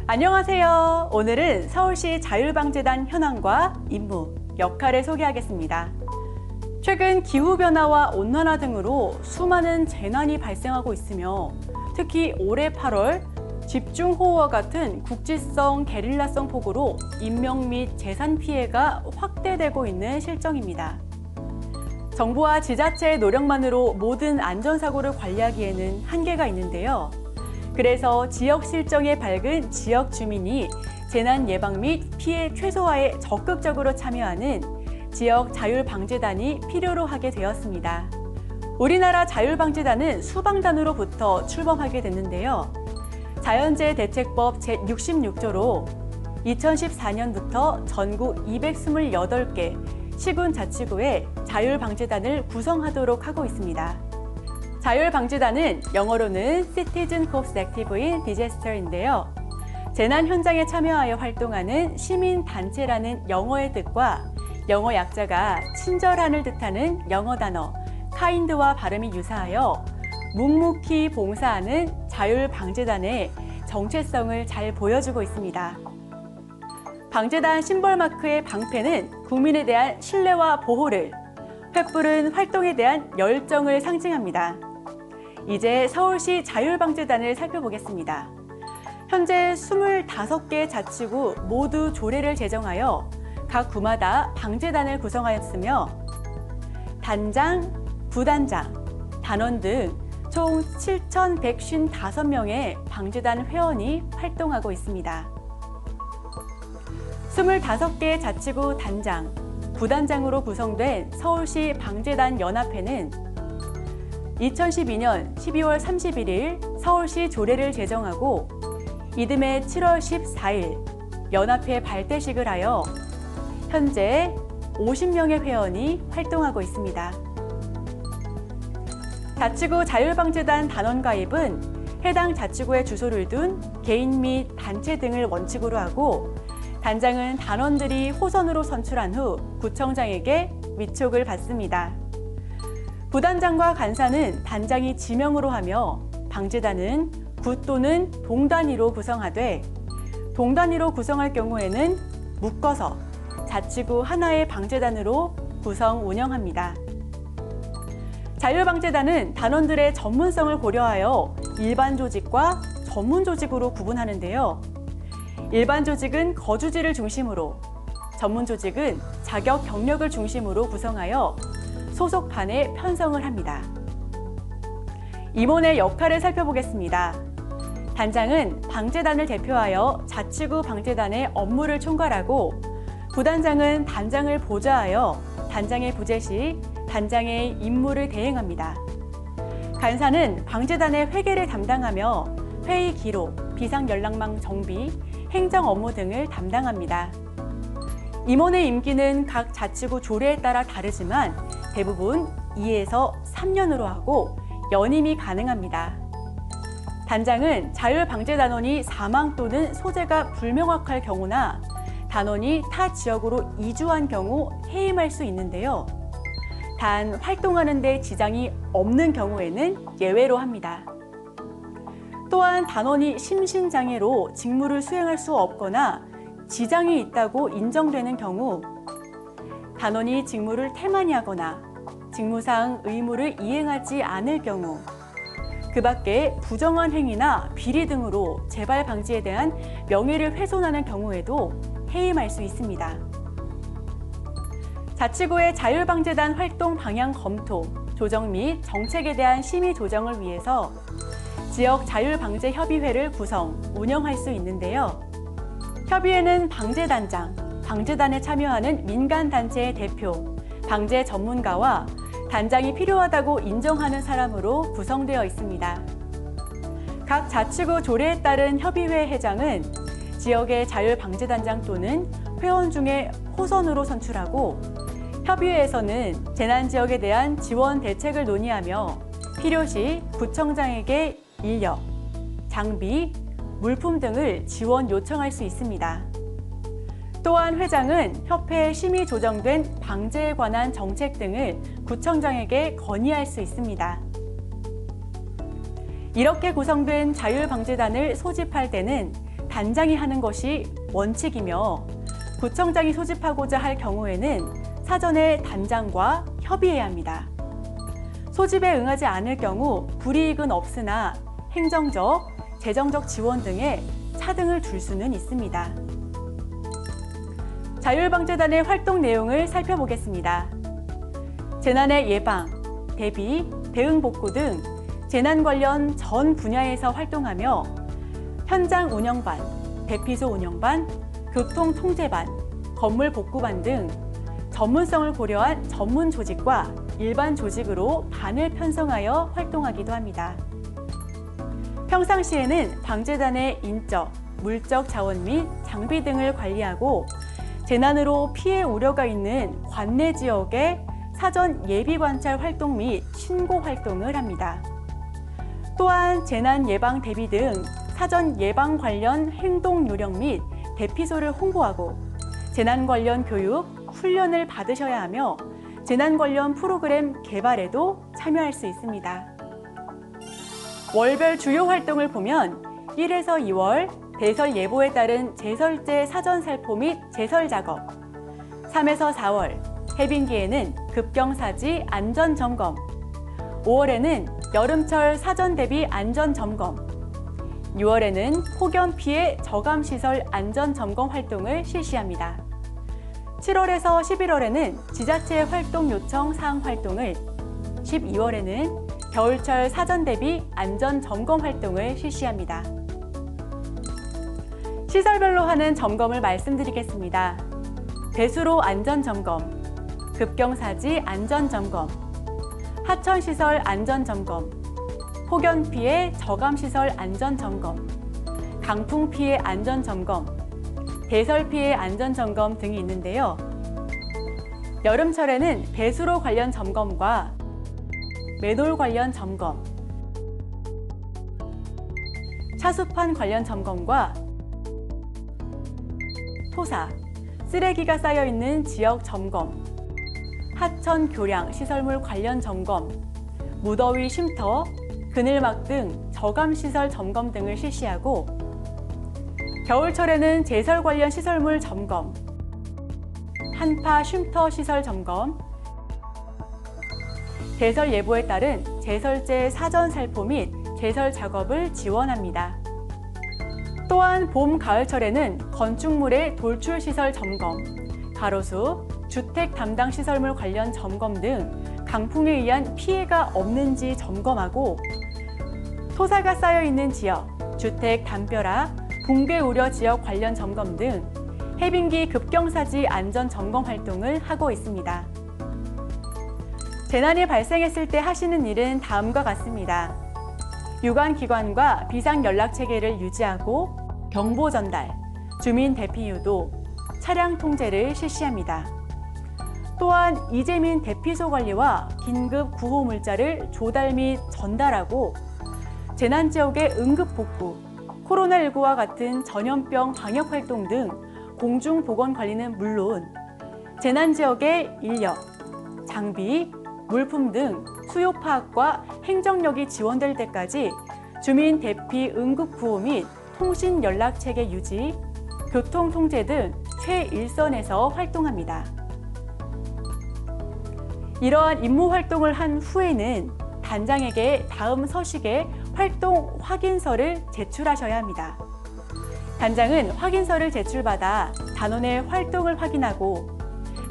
안녕하세요. 오늘은 서울시 자율방재단 현황과 임무, 역할을 소개하겠습니다. 최근 기후변화와 온난화 등으로 수많은 재난이 발생하고 있으며 특히 올해 8월 집중호우와 같은 국지성 게릴라성 폭우로 인명 및 재산 피해가 확대되고 있는 실정입니다. 정부와 지자체의 노력만으로 모든 안전사고를 관리하기에는 한계가 있는데요. 그래서 지역 실정에 밝은 지역 주민이 재난 예방 및 피해 최소화에 적극적으로 참여하는 지역 자율방재단이 필요로 하게 되었습니다. 우리나라 자율방재단은 수방단으로부터 출범하게 됐는데요. 자연재해 대책법 제66조로 2014년부터 전국 228개 시군자치구에 자율방재단을 구성하도록 하고 있습니다. 자율방재단은 영어로는 Citizen Corps Active in Disaster인데요. 재난 현장에 참여하여 활동하는 시민단체라는 영어의 뜻과 영어 약자가 친절한을 뜻하는 영어 단어 kind와 발음이 유사하여 묵묵히 봉사하는 자율방재단의 정체성을 잘 보여주고 있습니다. 방재단 심벌마크의 방패는 국민에 대한 신뢰와 보호를, 횃불은 활동에 대한 열정을 상징합니다. 이제 서울시 자율방재단을 살펴보겠습니다. 현재 25개 자치구 모두 조례를 제정하여 각 구마다 방재단을 구성하였으며 단장, 부단장, 단원 등 총 7,155명의 방재단 회원이 활동하고 있습니다. 25개 자치구 단장, 부단장으로 구성된 서울시 방재단 연합회는 2012년 12월 31일 서울시 조례를 제정하고 이듬해 7월 14일 연합회 발대식을 하여 현재 50명의 회원이 활동하고 있습니다. 자치구 자율방재단 단원 가입은 해당 자치구에 주소를 둔 개인 및 단체 등을 원칙으로 하고 단장은 단원들이 호선으로 선출한 후 구청장에게 위촉을 받습니다. 부단장과 간사는 단장이 지명으로 하며 방재단은 구 또는 동단위로 구성하되 동단위로 구성할 경우에는 묶어서 자치구 하나의 방재단으로 구성 운영합니다. 자율방재단은 단원들의 전문성을 고려하여 일반 조직과 전문 조직으로 구분하는데요. 일반 조직은 거주지를 중심으로, 전문 조직은 자격 경력을 중심으로 구성하여 소속반에 편성을 합니다. 임원의 역할을 살펴보겠습니다. 단장은 방재단을 대표하여 자치구 방재단의 업무를 총괄하고 부단장은 단장을 보좌하여 단장의 부재 시 단장의 임무를 대행합니다. 간사는 방재단의 회계를 담당하며 회의 기록, 비상연락망 정비, 행정 업무 등을 담당합니다. 임원의 임기는 각 자치구 조례에 따라 다르지만 대부분 2에서 3년으로 하고 연임이 가능합니다. 단장은 자율방재단원이 사망 또는 소재가 불명확할 경우나 단원이 타 지역으로 이주한 경우 해임할 수 있는데요. 단 활동하는 데 지장이 없는 경우에는 예외로 합니다. 또한 단원이 심신장애로 직무를 수행할 수 없거나 지장이 있다고 인정되는 경우 단원이 직무를 태만히하거나 직무상 의무를 이행하지 않을 경우 그 밖에 부정한 행위나 비리 등으로 재발 방지에 대한 명예를 훼손하는 경우에도 해임할 수 있습니다. 자치구의 자율방재단 활동 방향 검토, 조정 및 정책에 대한 심의 조정을 위해서 지역 자율방재협의회를 구성, 운영할 수 있는데요. 협의회는 방재단장, 방재단에 참여하는 민간단체의 대표, 방재 전문가와 단장이 필요하다고 인정하는 사람으로 구성되어 있습니다. 각 자치구 조례에 따른 협의회 회장은 지역의 자율방재단장 또는 회원 중에 호선으로 선출하고 협의회에서는 재난지역에 대한 지원 대책을 논의하며 필요시 구청장에게 인력, 장비, 물품 등을 지원 요청할 수 있습니다. 또한 회장은 협회에 심의 조정된 방재에 관한 정책 등을 구청장에게 건의할 수 있습니다. 이렇게 구성된 자율방재단을 소집할 때는 단장이 하는 것이 원칙이며 구청장이 소집하고자 할 경우에는 사전에 단장과 협의해야 합니다. 소집에 응하지 않을 경우 불이익은 없으나 행정적, 재정적 지원 등의 차등을 둘 수는 있습니다. 자율방재단의 활동 내용을 살펴보겠습니다. 재난의 예방, 대비, 대응 복구 등 재난 관련 전 분야에서 활동하며 현장 운영반, 대피소 운영반, 교통 통제반, 건물 복구반 등 전문성을 고려한 전문 조직과 일반 조직으로 반을 편성하여 활동하기도 합니다. 평상시에는 방재단의 인적, 물적 자원 및 장비 등을 관리하고 재난으로 피해 우려가 있는 관내 지역의 사전 예비 관찰 활동 및 신고 활동을 합니다. 또한 재난 예방 대비 등 사전 예방 관련 행동 요령 및 대피소를 홍보하고 재난 관련 교육, 훈련을 받으셔야 하며 재난 관련 프로그램 개발에도 참여할 수 있습니다. 월별 주요 활동을 보면 1에서 2월 대설 예보에 따른 제설제 사전 살포 및 제설 작업, 3에서 4월 해빙기에는 급경사지 안전 점검, 5월에는 여름철 사전 대비 안전 점검, 6월에는 폭염 피해 저감 시설 안전 점검 활동을 실시합니다. 7월에서 11월에는 지자체 활동 요청 사항 활동을, 12월에는 겨울철 사전 대비 안전 점검 활동을 실시합니다. 시설별로 하는 점검을 말씀드리겠습니다. 배수로 안전 점검, 급경사지 안전 점검, 하천시설 안전 점검, 폭염 피해 저감 시설 안전 점검, 강풍 피해 안전 점검, 대설 피해 안전 점검 등이 있는데요. 여름철에는 배수로 관련 점검과 매놀 관련 점검, 차수판 관련 점검과 토사, 쓰레기가 쌓여있는 지역 점검, 하천 교량 시설물 관련 점검, 무더위 쉼터, 그늘막 등 저감시설 점검 등을 실시하고 겨울철에는 제설 관련 시설물 점검, 한파 쉼터 시설 점검, 대설 예보에 따른 제설제 사전 살포 및 제설 작업을 지원합니다. 또한 봄, 가을철에는 건축물의 돌출 시설 점검, 가로수, 주택 담당 시설물 관련 점검 등 강풍에 의한 피해가 없는지 점검하고 토사가 쌓여있는 지역, 주택 담벼락, 붕괴 우려 지역 관련 점검 등 해빙기 급경사지 안전 점검 활동을 하고 있습니다. 재난이 발생했을 때 하시는 일은 다음과 같습니다. 유관기관과 비상연락체계를 유지하고 경보 전달, 주민 대피 유도, 차량 통제를 실시합니다. 또한 이재민 대피소 관리와 긴급 구호 물자를 조달 및 전달하고 재난지역의 응급복구, 코로나19와 같은 전염병 방역 활동 등 공중보건관리는 물론 재난지역의 인력, 장비, 물품 등 수요 파악과 행정력이 지원될 때까지 주민 대피 응급구호 및 통신연락체계 유지, 교통통제 등 최일선에서 활동합니다. 이러한 임무 활동을 한 후에는 단장에게 다음 서식에 활동 확인서를 제출하셔야 합니다. 단장은 확인서를 제출받아 단원의 활동을 확인하고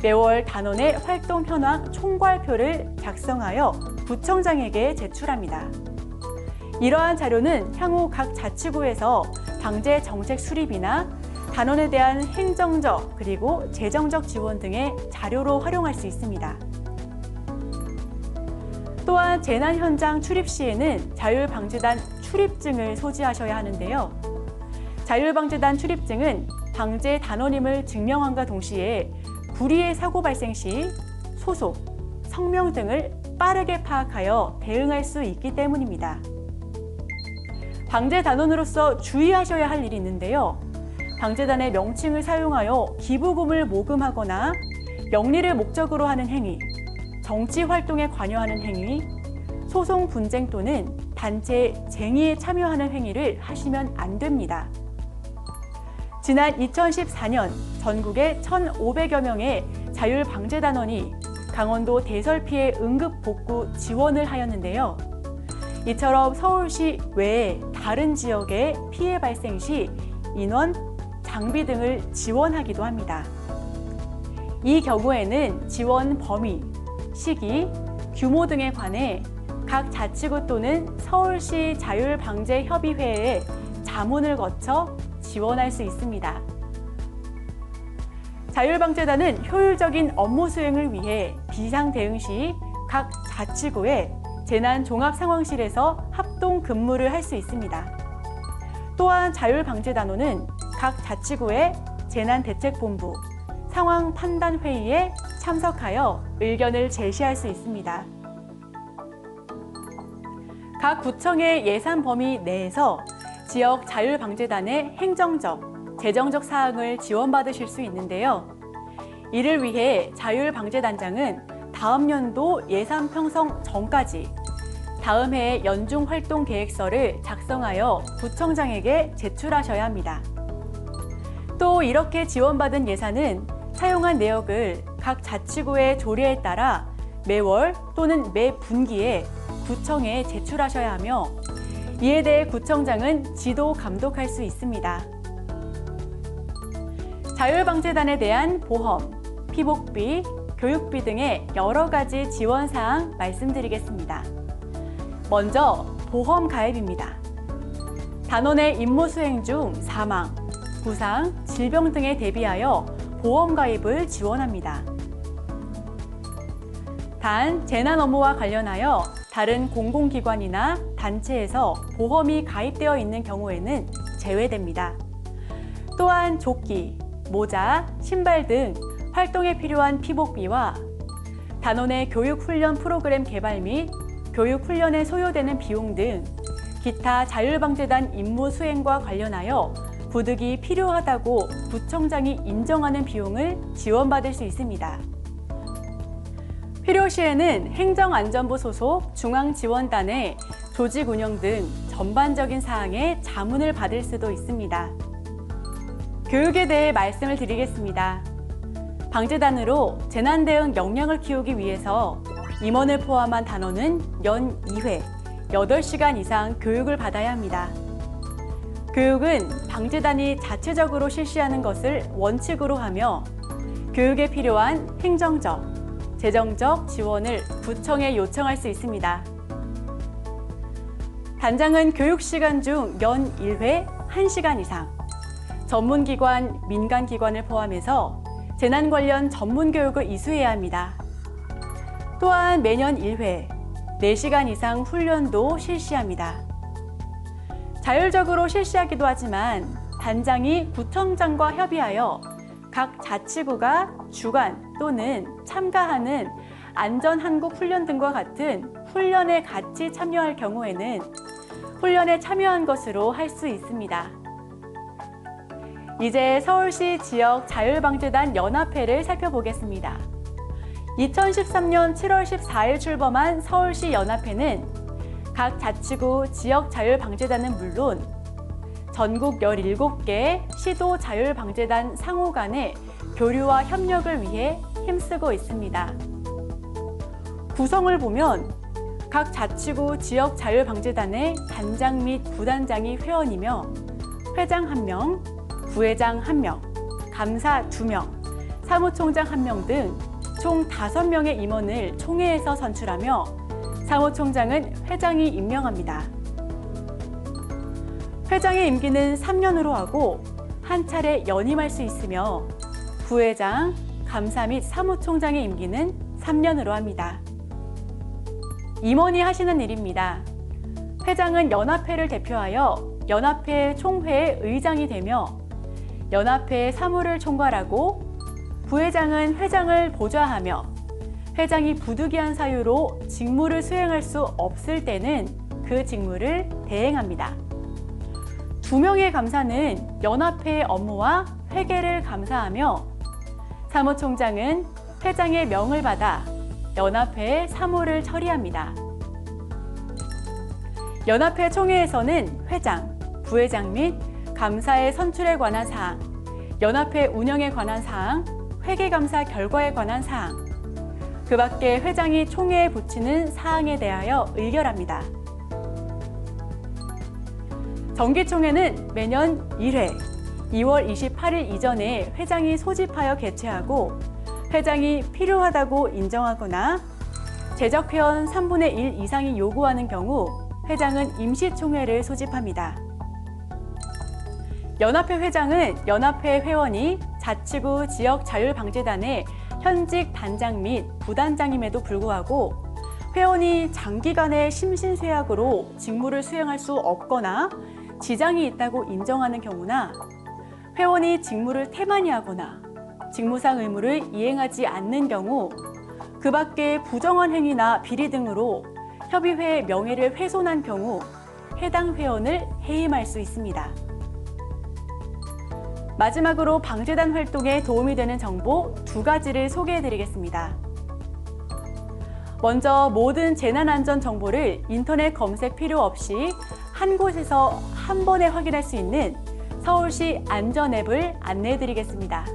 매월 단원의 활동 현황 총괄표를 작성하여 구청장에게 제출합니다. 이러한 자료는 향후 각 자치구에서 방재 정책 수립이나 단원에 대한 행정적 그리고 재정적 지원 등의 자료로 활용할 수 있습니다. 또한 재난 현장 출입 시에는 자율방재단 출입증을 소지하셔야 하는데요. 자율방재단 출입증은 방재 단원임을 증명함과 동시에 불의의 사고 발생 시 소속, 성명 등을 빠르게 파악하여 대응할 수 있기 때문입니다. 방재 단원으로서 주의하셔야 할 일이 있는데요. 방재단의 명칭을 사용하여 기부금을 모금하거나 영리를 목적으로 하는 행위, 정치 활동에 관여하는 행위, 소송 분쟁 또는 단체 쟁의에 참여하는 행위를 하시면 안 됩니다. 지난 2014년 전국에 1,500여 명의 자율방재단원이 강원도 대설 피해 응급 복구 지원을 하였는데요. 이처럼 서울시 외에 다른 지역의 피해 발생 시 인원, 장비 등을 지원하기도 합니다. 이 경우에는 지원 범위, 시기, 규모 등에 관해 각 자치구 또는 서울시 자율방재협의회에 자문을 거쳐 지원할 수 있습니다. 자율방재단은 효율적인 업무 수행을 위해 비상 대응 시 각 자치구에 재난종합상황실에서 합동 근무를 할 수 있습니다. 또한 자율방재단원은 각 자치구의 재난대책본부, 상황판단회의에 참석하여 의견을 제시할 수 있습니다. 각 구청의 예산 범위 내에서 지역 자율방재단의 행정적, 재정적 사항을 지원받으실 수 있는데요. 이를 위해 자율방재단장은 다음 연도 예산 편성 전까지 다음 해의 연중 활동 계획서를 작성하여 구청장에게 제출하셔야 합니다. 또 이렇게 지원받은 예산은 사용한 내역을 각 자치구의 조례에 따라 매월 또는 매 분기에 구청에 제출하셔야 하며 이에 대해 구청장은 지도 감독할 수 있습니다. 자율방재단에 대한 보험, 피복비, 교육비 등의 여러 가지 지원 사항 말씀드리겠습니다. 먼저 보험 가입입니다. 단원의 임무 수행 중 사망, 부상, 질병 등에 대비하여 보험 가입을 지원합니다. 단, 재난 업무와 관련하여 다른 공공기관이나 단체에서 보험이 가입되어 있는 경우에는 제외됩니다. 또한 조끼, 모자, 신발 등 활동에 필요한 피복비와 단원의 교육훈련 프로그램 개발 및 교육훈련에 소요되는 비용 등 기타 자율방재단 임무 수행과 관련하여 부득이 필요하다고 구청장이 인정하는 비용을 지원받을 수 있습니다. 필요시에는 행정안전부 소속 중앙지원단의 조직 운영 등 전반적인 사항에 자문을 받을 수도 있습니다. 교육에 대해 말씀을 드리겠습니다. 방재단으로 재난대응 역량을 키우기 위해서 임원을 포함한 단원은 연 2회, 8시간 이상 교육을 받아야 합니다. 교육은 방재단이 자체적으로 실시하는 것을 원칙으로 하며 교육에 필요한 행정적, 재정적 지원을 구청에 요청할 수 있습니다. 단장은 교육시간 중 연 1회 1시간 이상, 전문기관, 민간기관을 포함해서 재난 관련 전문 교육을 이수해야 합니다. 또한 매년 1회, 4시간 이상 훈련도 실시합니다. 자율적으로 실시하기도 하지만 단장이 구청장과 협의하여 각 자치구가 주관 또는 참가하는 안전한국 훈련 등과 같은 훈련에 같이 참여할 경우에는 훈련에 참여한 것으로 할 수 있습니다. 이제 서울시 지역 자율방재단 연합회를 살펴보겠습니다. 2013년 7월 14일 출범한 서울시 연합회는 각 자치구 지역 자율방재단은 물론 전국 17개 시도 자율방재단 상호 간의 교류와 협력을 위해 힘쓰고 있습니다. 구성을 보면 각 자치구 지역 자율방재단의 단장 및 부단장이 회원이며 회장 1명, 부회장 1명, 감사 2명, 사무총장 1명 등 총 5명의 임원을 총회에서 선출하며 사무총장은 회장이 임명합니다. 회장의 임기는 3년으로 하고 한 차례 연임할 수 있으며 부회장, 감사 및 사무총장의 임기는 3년으로 합니다. 임원이 하시는 일입니다. 회장은 연합회를 대표하여 연합회 총회의 의장이 되며 연합회의 사무를 총괄하고 부회장은 회장을 보좌하며 회장이 부득이한 사유로 직무를 수행할 수 없을 때는 그 직무를 대행합니다. 2명의 감사는 연합회의 업무와 회계를 감사하며 사무총장은 회장의 명을 받아 연합회의 사무를 처리합니다. 연합회 총회에서는 회장, 부회장 및 감사의 선출에 관한 사항, 연합회 운영에 관한 사항, 회계감사 결과에 관한 사항, 그 밖에 회장이 총회에 붙이는 사항에 대하여 의결합니다. 정기총회는 매년 1회, 2월 28일 이전에 회장이 소집하여 개최하고 회장이 필요하다고 인정하거나 재적회원 3분의 1 이상이 요구하는 경우 회장은 임시총회를 소집합니다. 연합회 회장은 연합회 회원이 자치구 지역자율방재단의 현직 단장 및 부단장임에도 불구하고 회원이 장기간의 심신쇠약으로 직무를 수행할 수 없거나 지장이 있다고 인정하는 경우나 회원이 직무를 태만히 하거나 직무상 의무를 이행하지 않는 경우 그 밖의 부정한 행위나 비리 등으로 협의회의 명예를 훼손한 경우 해당 회원을 해임할 수 있습니다. 마지막으로 방재단 활동에 도움이 되는 정보 2가지를 소개해드리겠습니다. 먼저 모든 재난안전 정보를 인터넷 검색 필요 없이 한 곳에서 한 번에 확인할 수 있는 서울시 안전앱을 안내해드리겠습니다.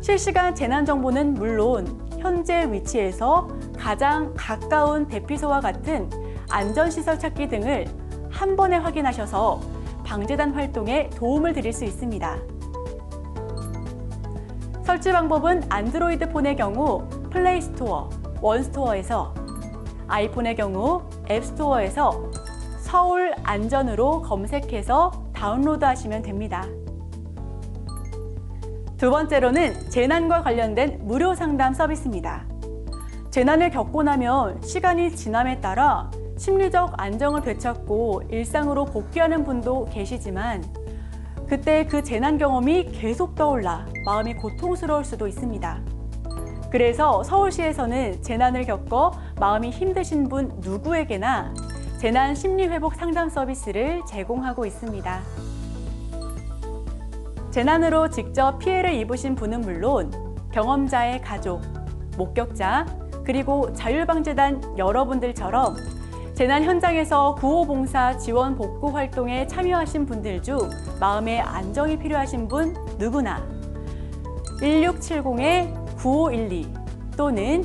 실시간 재난정보는 물론 현재 위치에서 가장 가까운 대피소와 같은 안전시설 찾기 등을 한 번에 확인하셔서 방재단 활동에 도움을 드릴 수 있습니다. 설치 방법은 안드로이드 폰의 경우 플레이스토어, 원스토어에서, 아이폰의 경우 앱스토어에서 서울 안전으로 검색해서 다운로드 하시면 됩니다. 2번째로는 재난과 관련된 무료 상담 서비스입니다. 재난을 겪고 나면 시간이 지남에 따라 심리적 안정을 되찾고 일상으로 복귀하는 분도 계시지만 그때 그 재난 경험이 계속 떠올라 마음이 고통스러울 수도 있습니다. 그래서 서울시에서는 재난을 겪어 마음이 힘드신 분 누구에게나 재난 심리회복 상담 서비스를 제공하고 있습니다. 재난으로 직접 피해를 입으신 분은 물론 경험자의 가족, 목격자, 그리고 자율방재단 여러분들처럼 재난 현장에서 구호봉사 지원 복구 활동에 참여하신 분들 중 마음의 안정이 필요하신 분 누구나 1670-9512 또는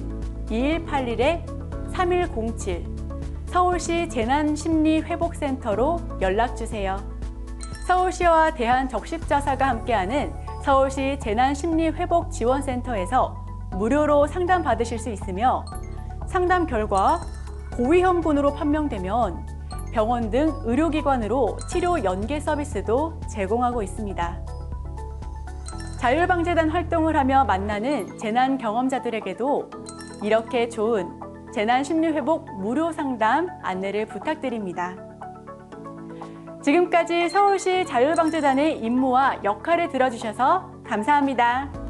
2181-3107 서울시 재난심리회복센터로 연락주세요. 서울시와 대한적십자사가 함께하는 서울시 재난심리회복지원센터에서 무료로 상담받으실 수 있으며 상담 결과 고위험군으로 판명되면 병원 등 의료기관으로 치료 연계 서비스도 제공하고 있습니다. 자율방재단 활동을 하며 만나는 재난 경험자들에게도 이렇게 좋은 재난심리회복 무료 상담 안내를 부탁드립니다. 지금까지 서울시 자율방재단의 임무와 역할을 들어주셔서 감사합니다.